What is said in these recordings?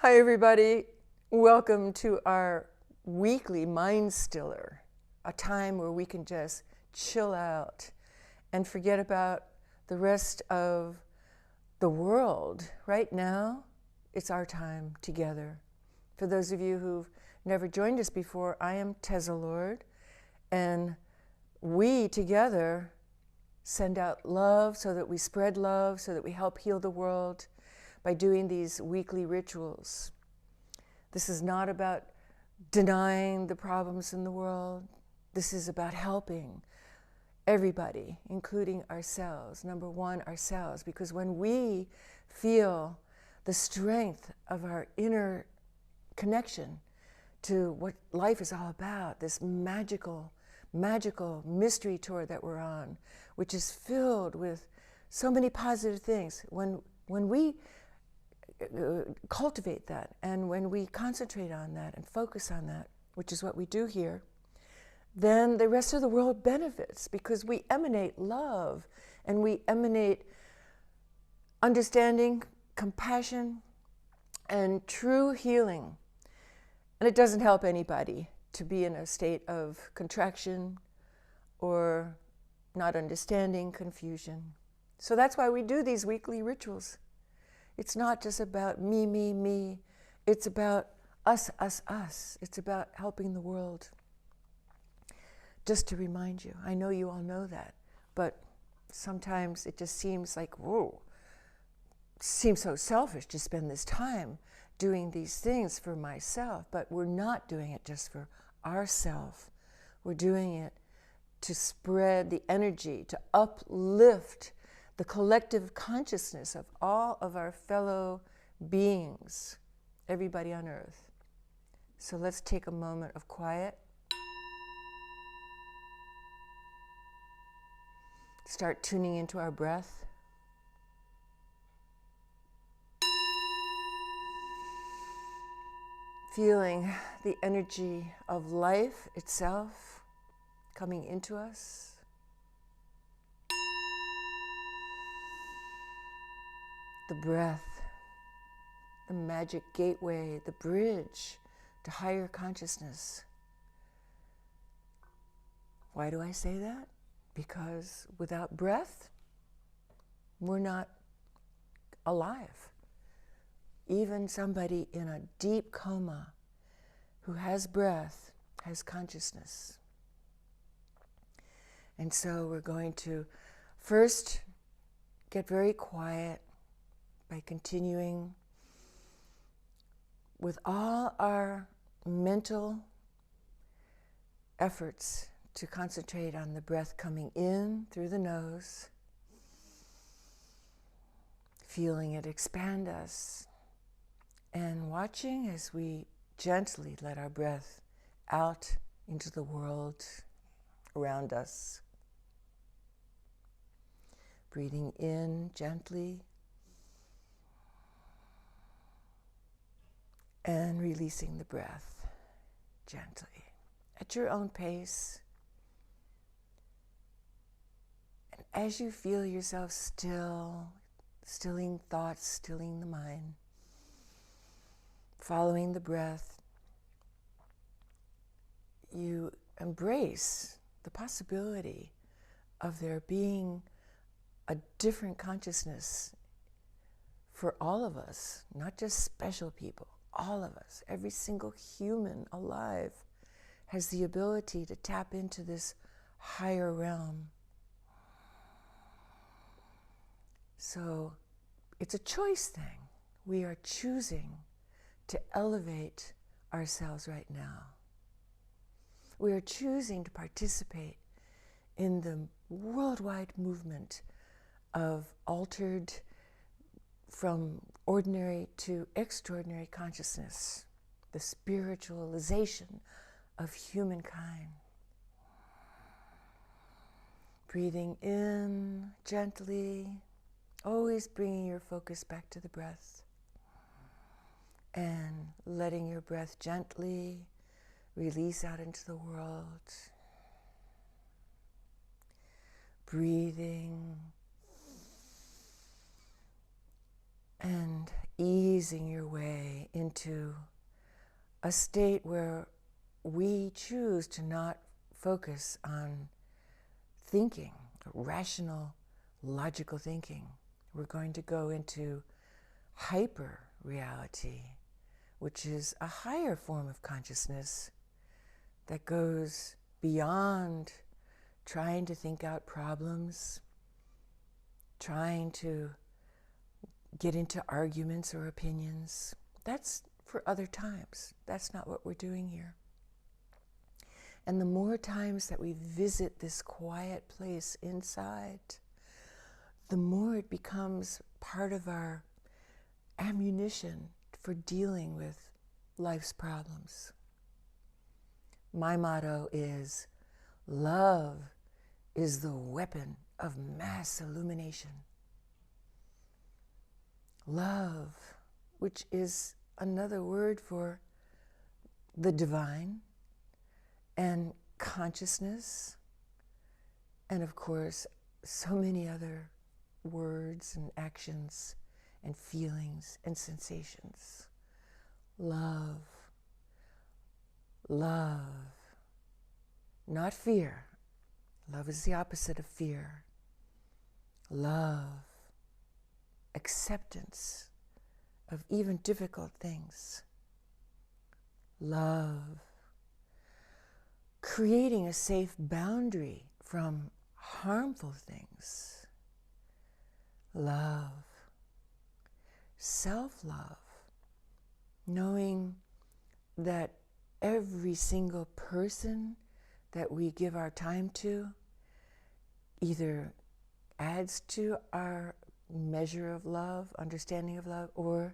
Hi, everybody. Welcome to our weekly Mind Stiller, a time where we can just chill out and forget about the rest of the world. Right now, it's our time together. For those of you who've never joined us before, I am Teza Lord, and we together send out love so that we spread love, so that we help heal the world by doing these weekly rituals. This is not about denying the problems in the world. This is about helping everybody, including ourselves. Number one, ourselves, because when we feel the strength of our inner connection to what life is all about, this magical mystery tour that we're on, which is filled with so many positive things. When we cultivate that, and when we concentrate on that and focus on that, which is what we do here, then the rest of the world benefits, because we emanate love and we emanate understanding, compassion, and true healing. And it doesn't help anybody to be in a state of contraction or not understanding, confusion. So that's why we do these weekly rituals. It's not just about me. It's about us. It's about helping the world. Just to remind you, I know you all know that, but sometimes it just seems like, whoa, it seems so selfish to spend this time doing these things for myself. But we're not doing it just for ourselves. We're doing it to spread the energy, to uplift the collective consciousness of all of our fellow beings, everybody on earth. So let's take a moment of quiet. Start tuning into our breath. Feeling the energy of life itself coming into us. The breath, the magic gateway, the bridge to higher consciousness. Why do I say that? Because without breath, we're not alive. Even somebody in a deep coma who has breath has consciousness. And so we're going to first get very quiet by continuing with all our mental efforts to concentrate on the breath coming in through the nose, feeling it expand us, and watching as we gently let our breath out into the world around us. Breathing in gently and releasing the breath gently at your own pace. And as you feel yourself stilling thoughts, stilling the mind, following the breath, you embrace the possibility of there being a different consciousness for all of us, not just special people. All of us, every single human alive, has the ability to tap into this higher realm. So it's a choice thing. We are choosing to elevate ourselves right now. We are choosing to participate in the worldwide movement of altered from ordinary to extraordinary consciousness, the spiritualization of humankind. Breathing in gently, always bringing your focus back to the breath, and letting your breath gently release out into the world. Breathing and easing your way into a state where we choose to not focus on thinking, rational, logical thinking. We're going to go into hyper reality, which is a higher form of consciousness that goes beyond trying to think out problems, trying to get into arguments or opinions. That's for other times. That's not what we're doing here. And the more times that we visit this quiet place inside, the more it becomes part of our ammunition for dealing with life's problems. My motto is, love is the weapon of mass illumination. Love, which is another word for the divine and consciousness, and of course, so many other words and actions and feelings and sensations. Love, love, not fear. Love is the opposite of fear. Love, acceptance of even difficult things. Love, creating a safe boundary from harmful things. Love, self-love, knowing that every single person that we give our time to either adds to our measure of love, understanding of love, or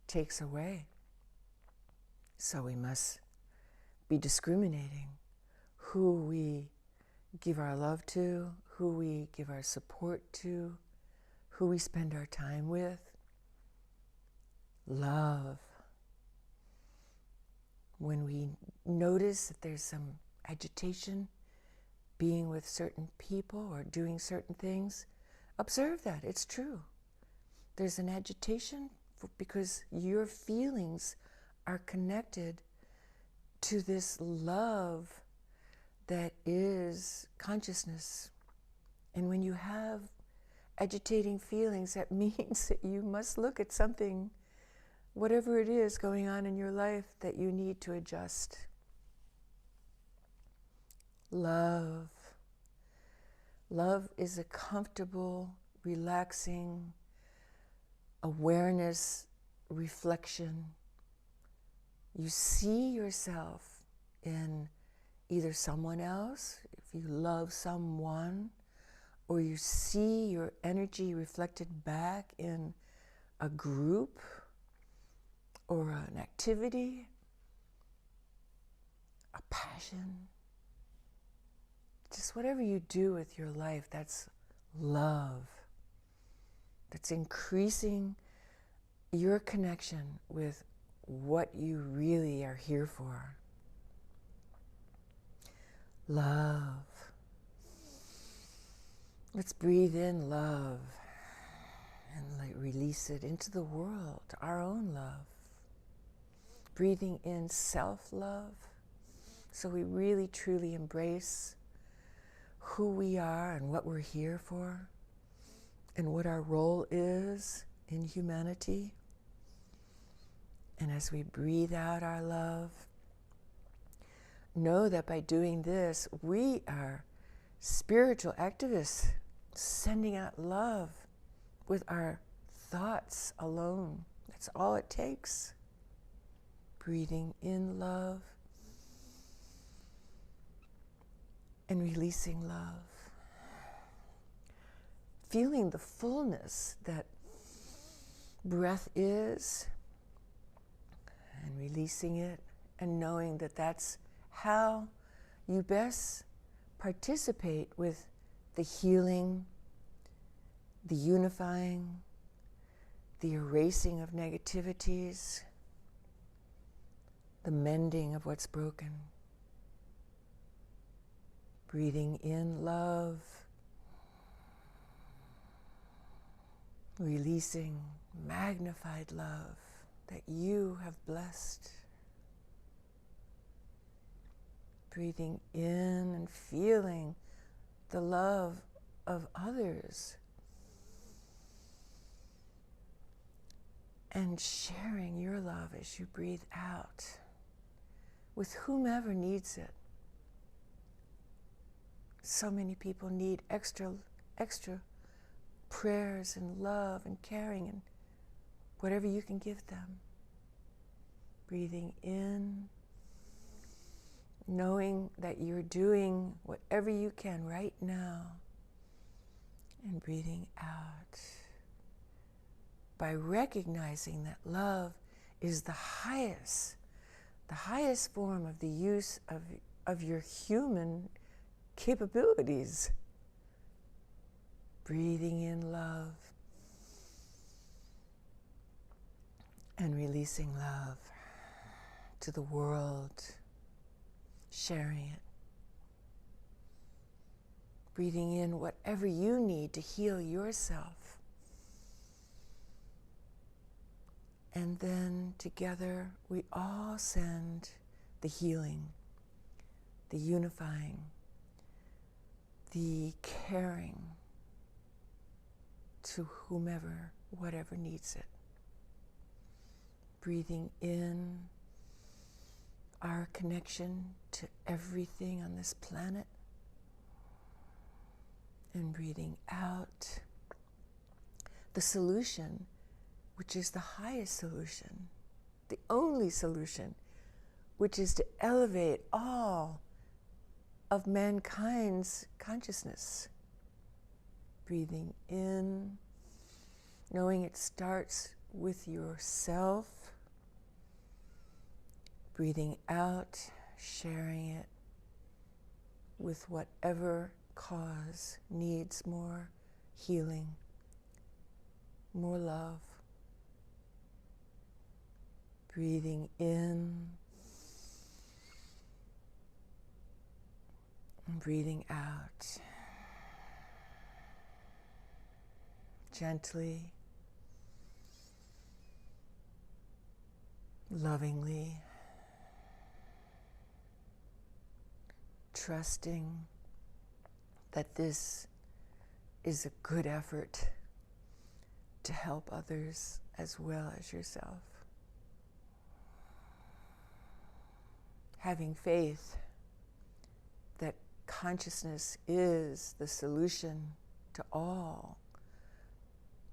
takes away. So we must be discriminating who we give our love to, who we give our support to, who we spend our time with. Love. When we notice that there's some agitation being with certain people or doing certain things, observe that. It's true. There's an agitation because your feelings are connected to this love that is consciousness. And when you have agitating feelings, that means that you must look at something, whatever it is going on in your life, that you need to adjust. Love. Love is a comfortable, relaxing awareness, reflection. You see yourself in either someone else, if you love someone, or you see your energy reflected back in a group or an activity, a passion. Just whatever you do with your life, that's love. That's increasing your connection with what you really are here for. Love. Let's breathe in love and release it into the world, our own love. Breathing in self-love, so we really truly embrace who we are and what we're here for and what our role is in humanity. And as we breathe out our love, know that by doing this, we are spiritual activists sending out love with our thoughts alone. That's all it takes. Breathing in love and releasing love. Feeling the fullness that breath is and releasing it, and knowing that that's how you best participate with the healing, the unifying, the erasing of negativities, the mending of what's broken. Breathing in love, releasing magnified love that you have blessed. Breathing in and feeling the love of others. And sharing your love as you breathe out with whomever needs it. So many people need extra prayers and love and caring and whatever you can give them. Breathing in, knowing that you're doing whatever you can right now, and breathing out by recognizing that love is the highest form of the use of your human capabilities. Breathing in love and releasing love to the world, sharing it. Breathing in whatever you need to heal yourself. And then together we all send the healing, the unifying, the caring to whomever, whatever needs it. Breathing in our connection to everything on this planet, and breathing out the solution, which is the highest solution, the only solution, which is to elevate all of mankind's consciousness. Breathing in, knowing it starts with yourself. Breathing out, sharing it with whatever cause needs more healing, more love. Breathing in and breathing out. Gently, lovingly, trusting that this is a good effort to help others as well as yourself. Having faith that consciousness is the solution to all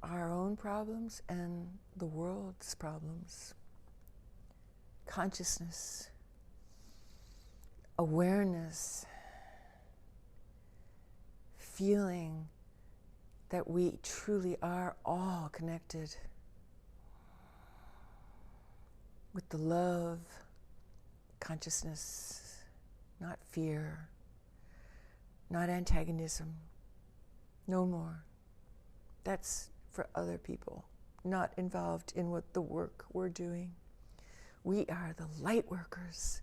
our own problems and the world's problems. Consciousness, awareness, feeling that we truly are all connected with the love, consciousness, not fear, not antagonism, no more. That's for other people, not involved in what the work we're doing. We are the light workers.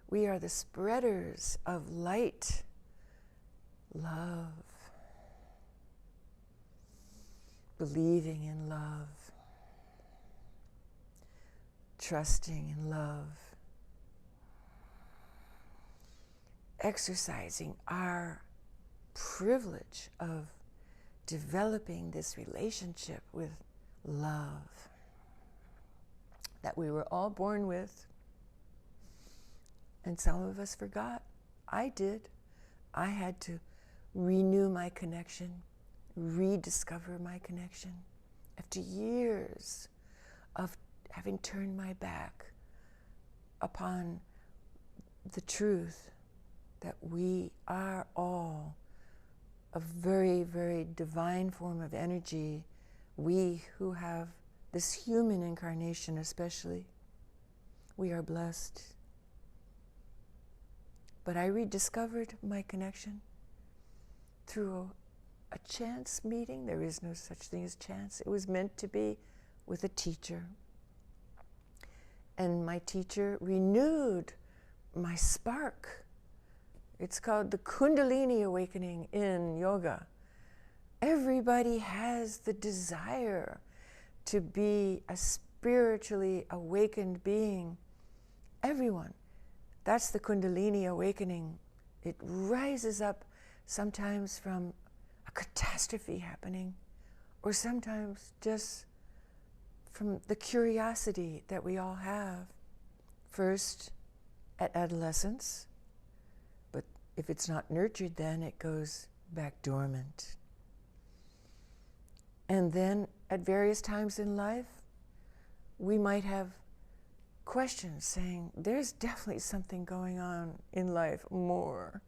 We are the spreaders of light, love, believing in love, trusting in love, exercising our privilege of developing this relationship with love that we were all born with. And some of us forgot. I did. I had to renew my connection, rediscover my connection after years of having turned my back upon the truth that we are all a very, very divine form of energy. We who have this human incarnation especially, we are blessed. But I rediscovered my connection through a chance meeting. There is no such thing as chance. It was meant to be with a teacher. And my teacher renewed my spark. It's called the Kundalini awakening in yoga. Everybody has the desire to be a spiritually awakened being. Everyone. That's the Kundalini awakening. It rises up sometimes from a catastrophe happening, or sometimes just from the curiosity that we all have. First, at adolescence, but if it's not nurtured, then it goes back dormant. And then at various times in life, we might have questions saying, there's definitely something going on in life more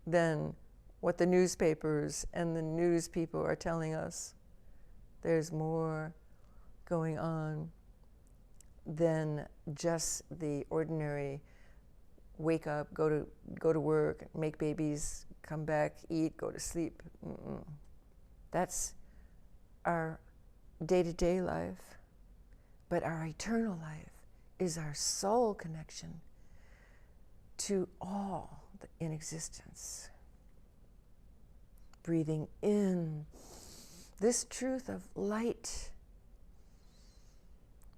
than what the newspapers and the news people are telling us. There's more going on than just the ordinary wake up, go to work, make babies, come back, eat, go to sleep. That's our day-to-day life. But our eternal life is our soul connection to all in existence. Breathing in this truth of light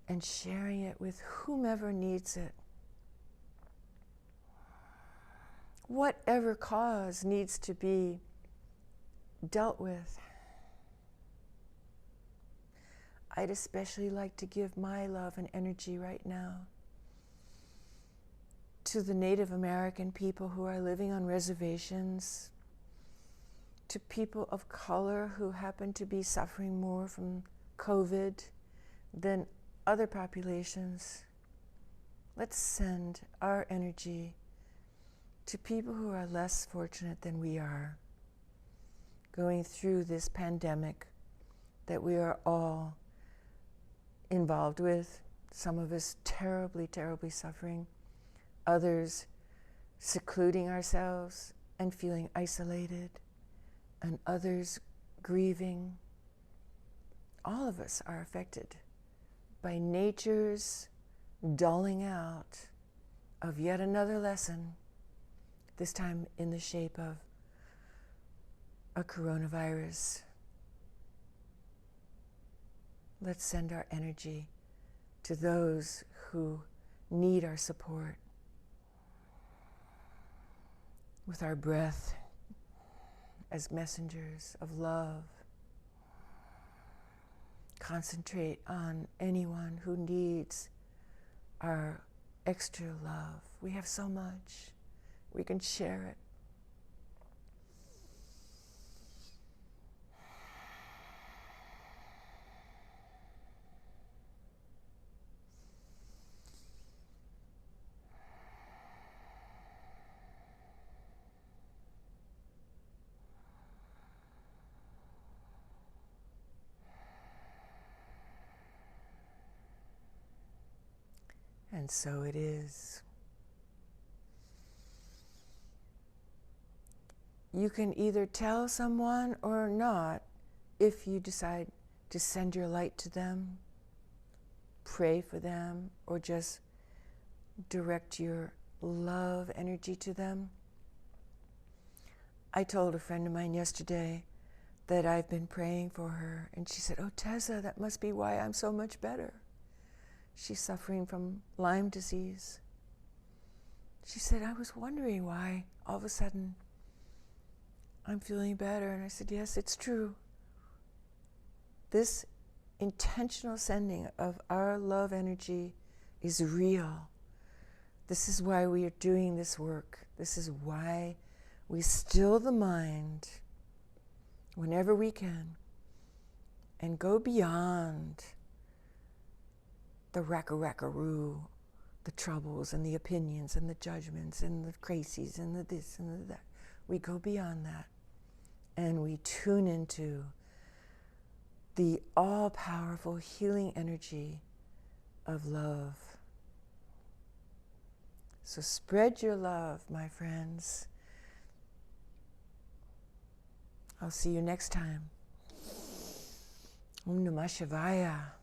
and sharing it with whomever needs it. Whatever cause needs to be dealt with. I'd especially like to give my love and energy right now to the Native American people who are living on reservations, to people of color who happen to be suffering more from COVID than other populations. Let's send our energy to people who are less fortunate than we are, going through this pandemic that we are all involved with, some of us terribly, terribly suffering, others secluding ourselves and feeling isolated, and others grieving. All of us are affected by nature's dulling out of yet another lesson, this time in the shape of a coronavirus. Let's send our energy to those who need our support with our breath as messengers of love. Concentrate on anyone who needs our extra love. We have so much. We can share it. And so it is. You can either tell someone or not if you decide to send your light to them, pray for them, or just direct your love energy to them. I told a friend of mine yesterday that I've been praying for her, and she said, "Oh, Tessa, that must be why I'm so much better." She's suffering from Lyme disease. She said, "I was wondering why all of a sudden I'm feeling better." And I said, yes, it's true. This intentional sending of our love energy is real. This is why we are doing this work. This is why we still the mind whenever we can and go beyond the racka-rackaroo, the troubles and the opinions and the judgments and the crazies and the this and the that. We go beyond that and we tune into the all-powerful healing energy of love. So spread your love, my friends. I'll see you next time. Om Namah Shivaya.